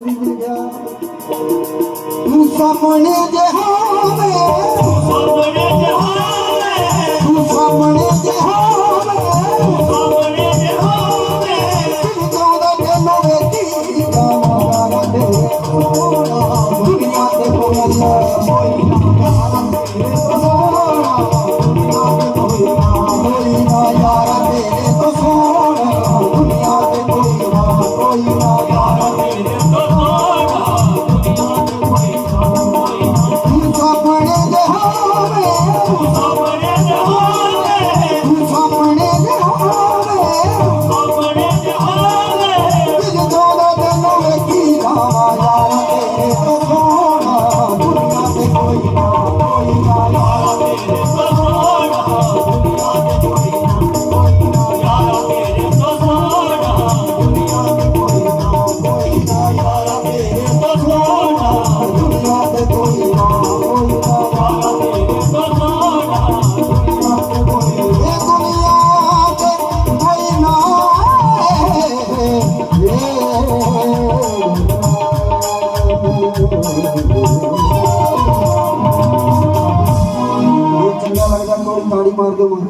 तू सामने जे होवे तू सामने जे होवे चौदा तेनो वेची गावा दे दुनिया ते कोई ना कोई ना यार तेरे तो सोना दुनिया ते कोई ना यार तेरे तो ताड़ी मार दो।